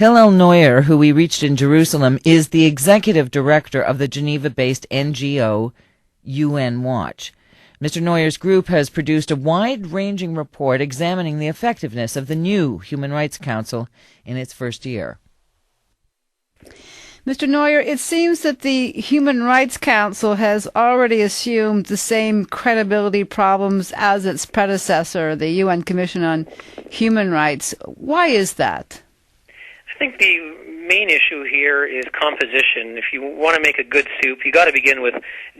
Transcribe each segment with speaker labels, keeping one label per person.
Speaker 1: Hillel Neuer, who we reached in Jerusalem, is the executive director of the Geneva-based NGO UN Watch. Mr. Neuer's group has produced a wide-ranging report examining the effectiveness of the new Human Rights Council in its first year.
Speaker 2: Mr. Neuer, it seems that the Human Rights Council has already assumed the same credibility problems as its predecessor, the UN Commission on Human Rights. Why is that?
Speaker 3: I think the main issue here is composition. If you want to make a good soup, you got to begin with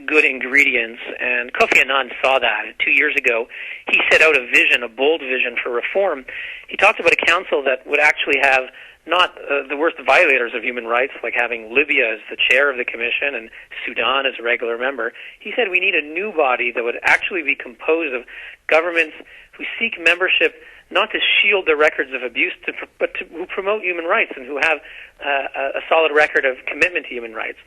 Speaker 3: good ingredients. And Kofi Annan saw that 2 years ago. He set out a vision, a bold vision for reform. He talked about a council that would actually have not the worst violators of human rights, like having Libya as the chair of the commission and Sudan as a regular member. He said we need a new body that would actually be composed of governments who seek membership not to shield their records of abuse, but who promote human rights and who have a solid record of commitment to human rights.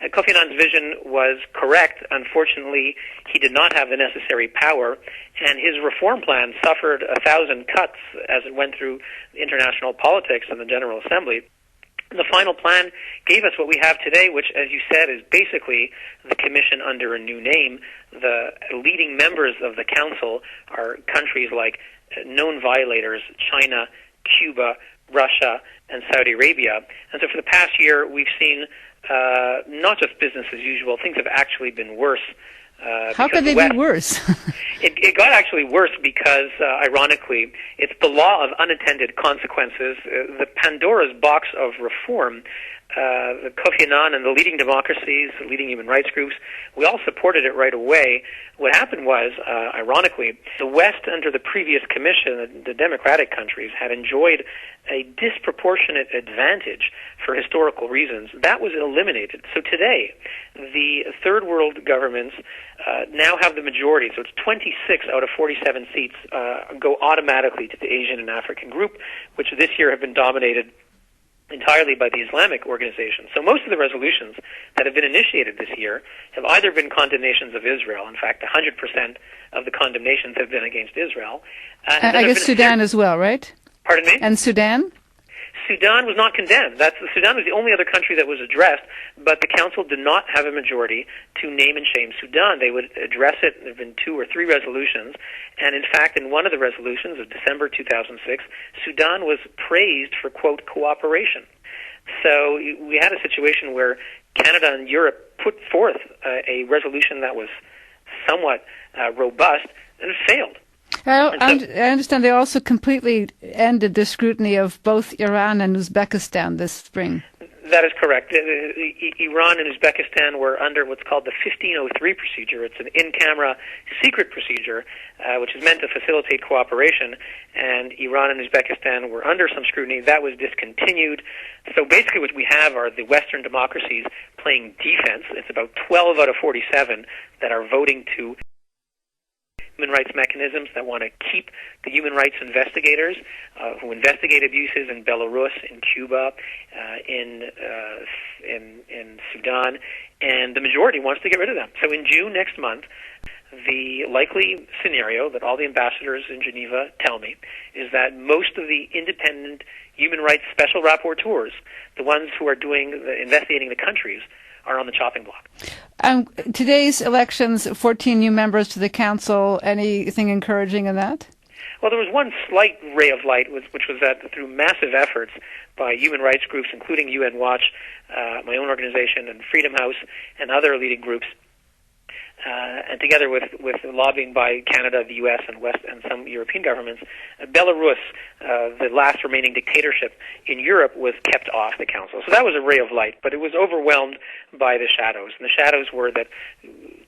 Speaker 3: Kofi Annan's vision was correct. Unfortunately, he did not have the necessary power, and his reform plan suffered 1,000 cuts as it went through international politics and the General Assembly. The final plan gave us what we have today, which, as you said, is basically the Commission under a new name. The leading members of the Council are countries like known violators, China, Cuba, Russia, and Saudi Arabia. And so for the past year, we've seen not just business as usual, things have actually been worse.
Speaker 2: How could they be worse?
Speaker 3: It got actually worse because, ironically, it's the law of unintended consequences. The Pandora's box of reform, the Kofi Annan and the leading democracies, the leading human rights groups, we all supported it right away. What happened was, ironically, the West under the previous commission, the democratic countries, had enjoyed a disproportionate advantage for historical reasons. That was eliminated. So today, the third world governments now have the majority. So it's 26 out of 47 seats go automatically to the Asian and African group, which this year have been dominated entirely by the Islamic organization. So most of the resolutions that have been initiated this year have either been condemnations of Israel. In fact, 100% of the condemnations have been against Israel.
Speaker 2: I guess Sudan as well, right?
Speaker 3: Pardon me?
Speaker 2: And Sudan?
Speaker 3: Sudan was not condemned. Sudan was the only other country that was addressed, but the Council did not have a majority to name and shame Sudan. They would address it. There have been 2 or 3 resolutions, and in fact, in one of the resolutions of December 2006, Sudan was praised for, quote, cooperation. So we had a situation where Canada and Europe put forth a resolution that was somewhat robust, and it failed.
Speaker 2: I understand they also completely ended the scrutiny of both Iran and Uzbekistan this spring.
Speaker 3: That is correct. Iran and Uzbekistan were under what's called the 1503 procedure. It's an in-camera secret procedure which is meant to facilitate cooperation, and Iran and Uzbekistan were under some scrutiny. That was discontinued. So basically what we have are the Western democracies playing defense. It's about 12 out of 47 that are voting to human rights mechanisms that want to keep the human rights investigators who investigate abuses in Belarus, in Cuba, in Sudan, and the majority wants to get rid of them. So in June next month, the likely scenario that all the ambassadors in Geneva tell me is that most of the independent human rights special rapporteurs, the ones who are investigating the countries, are on the chopping block.
Speaker 2: Today's elections, 14 new members to the council. Anything encouraging in that?
Speaker 3: Well, there was one slight ray of light, which was that through massive efforts by human rights groups, including UN Watch, my own organization, and Freedom House, and other leading groups, and together with lobbying by Canada, the U.S., and some European governments, Belarus, the last remaining dictatorship in Europe, was kept off the council. So that was a ray of light, but it was overwhelmed by the shadows. And the shadows were that,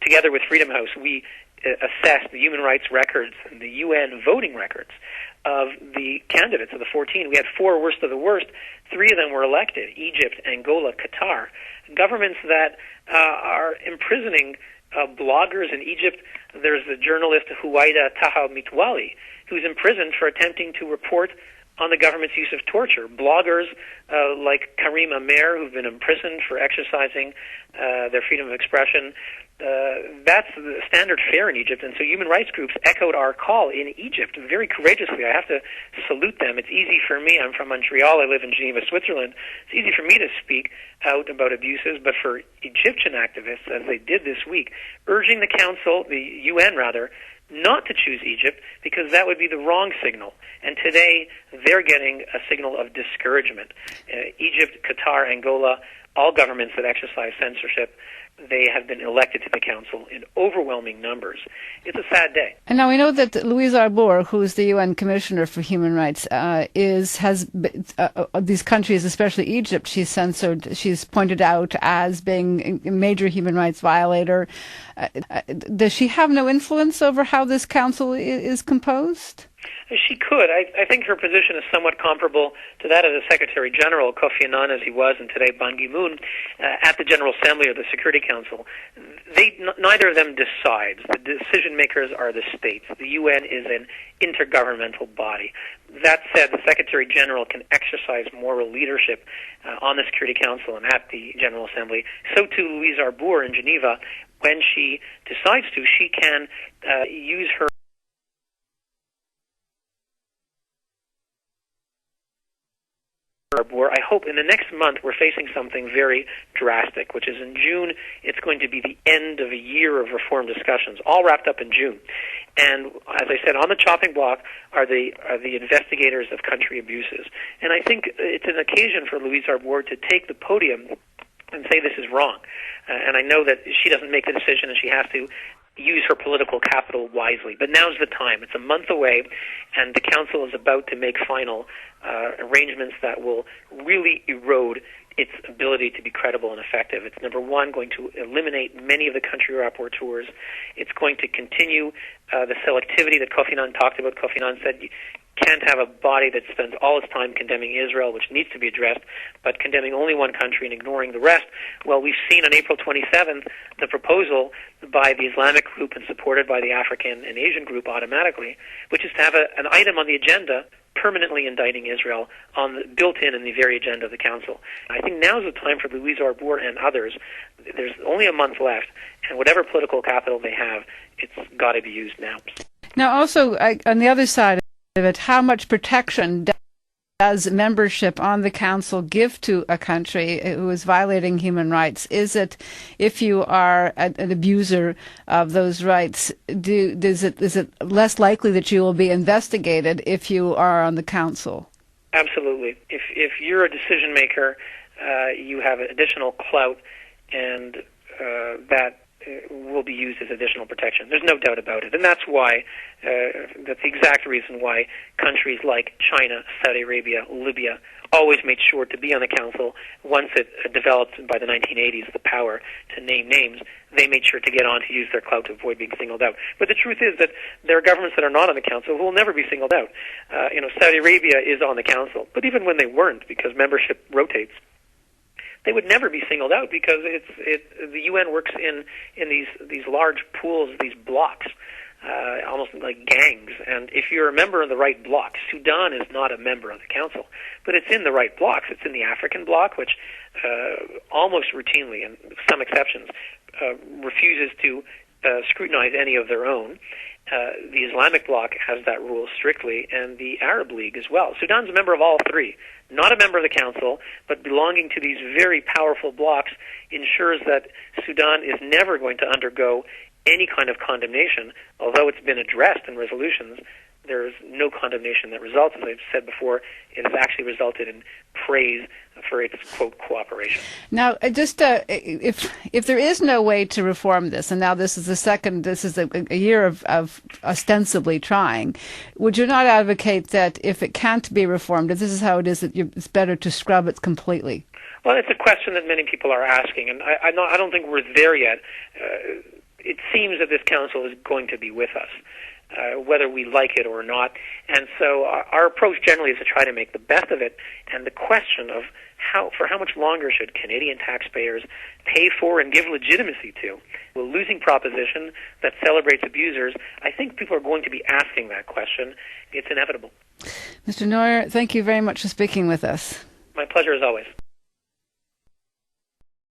Speaker 3: together with Freedom House, we assessed the human rights records and the UN voting records of the candidates of the 14. We had 4 worst of the worst. 3 of them were elected: Egypt, Angola, Qatar. Governments that are imprisoning bloggers in Egypt. There's the journalist Huwaida Taha Mitwali, who's imprisoned for attempting to report on the government's use of torture. Bloggers like Karim Amer, who've been imprisoned for exercising their freedom of expression. That's the standard fare in Egypt, and so human rights groups echoed our call in Egypt very courageously. I have to salute them. It's easy for me. I'm from Montreal. I live in Geneva, Switzerland. It's easy for me to speak out about abuses, but for Egyptian activists, as they did this week, urging the Council, the UN rather, not to choose Egypt because that would be the wrong signal. And today, they're getting a signal of discouragement. Egypt, Qatar, Angola, all governments that exercise censorship, they have been elected to the Council in overwhelming numbers. It's a sad day.
Speaker 2: And now we know that Louise Arbour, who is the UN Commissioner for Human Rights, these countries, especially Egypt, she's censored. She's pointed out as being a major human rights violator. Does she have no influence over how this Council is composed?
Speaker 3: She could. I think her position is somewhat comparable to that of the Secretary General, Kofi Annan, as he was, and today Ban Ki-moon, at the General Assembly or the Security Council. Neither of them decides. The decision makers are the states. The UN is an intergovernmental body. That said, the Secretary General can exercise moral leadership on the Security Council and at the General Assembly. So too Louise Arbour in Geneva. When she decides to, she can use her I hope in the next month we're facing something very drastic, which is in June it's going to be the end of a year of reform discussions, all wrapped up in June. And as I said, on the chopping block are the investigators of country abuses. And I think it's an occasion for Louise Arbour to take the podium and say this is wrong. And I know that she doesn't make the decision and she has to use her political capital wisely. But now's the time. It's a month away, and the Council is about to make final arrangements that will really erode its ability to be credible and effective. It's, number one, going to eliminate many of the country rapporteurs. It's going to continue the selectivity that Kofi Annan talked about. Kofi Annan said you can't have a body that spends all its time condemning Israel, which needs to be addressed, but condemning only one country and ignoring the rest. Well, we've seen on April 27th the proposal by the Islamic group and supported by the African and Asian group automatically, which is to have an item on the agenda permanently indicting Israel built in the very agenda of the Council. I think now's the time for Louise Arbour and others. There's only a month left, and whatever political capital they have, it's got to be used now.
Speaker 2: Now, also, on the other side of it, how much protection does membership on the Council give to a country who is violating human rights? Is it, if you are an abuser of those rights, is it less likely that you will be investigated if you are on the Council?
Speaker 3: Absolutely. If you're a decision maker, you have additional clout, and that will be used as additional protection. There's no doubt about it. And that's why, that's the exact reason why countries like China, Saudi Arabia, Libya always made sure to be on the Council. Once it developed by the 1980s the power to name names, they made sure to get on to use their clout to avoid being singled out. But the truth is that there are governments that are not on the Council who will never be singled out. Saudi Arabia is on the Council, but even when they weren't, because membership rotates, they would never be singled out because the UN works in these large pools, these blocks, almost like gangs. And if you're a member of the right bloc, Sudan is not a member of the Council, but it's in the right blocks. It's in the African bloc, which almost routinely, and some exceptions, refuses to scrutinize any of their own. The Islamic bloc has that rule strictly, and the Arab League as well. Sudan's a member of all three, not a member of the Council, but belonging to these very powerful blocs ensures that Sudan is never going to undergo any kind of condemnation. Although it's been addressed in resolutions, there's no condemnation that results. As I've said before, it has actually resulted in praise for its, quote, cooperation.
Speaker 2: Now, just if there is no way to reform this, and now this is a year of ostensibly trying, would you not advocate that if it can't be reformed, if this is how it is, that it's better to scrub it completely?
Speaker 3: Well, it's a question that many people are asking, and I don't think we're there yet. It seems that this Council is going to be with us, whether we like it or not. And so our approach generally is to try to make the best of it. And the question of for how much longer should Canadian taxpayers pay for and give legitimacy to a losing proposition that celebrates abusers, I think people are going to be asking that question. It's inevitable.
Speaker 2: Mr. Neuer, thank you very much for speaking with us.
Speaker 3: My pleasure as always.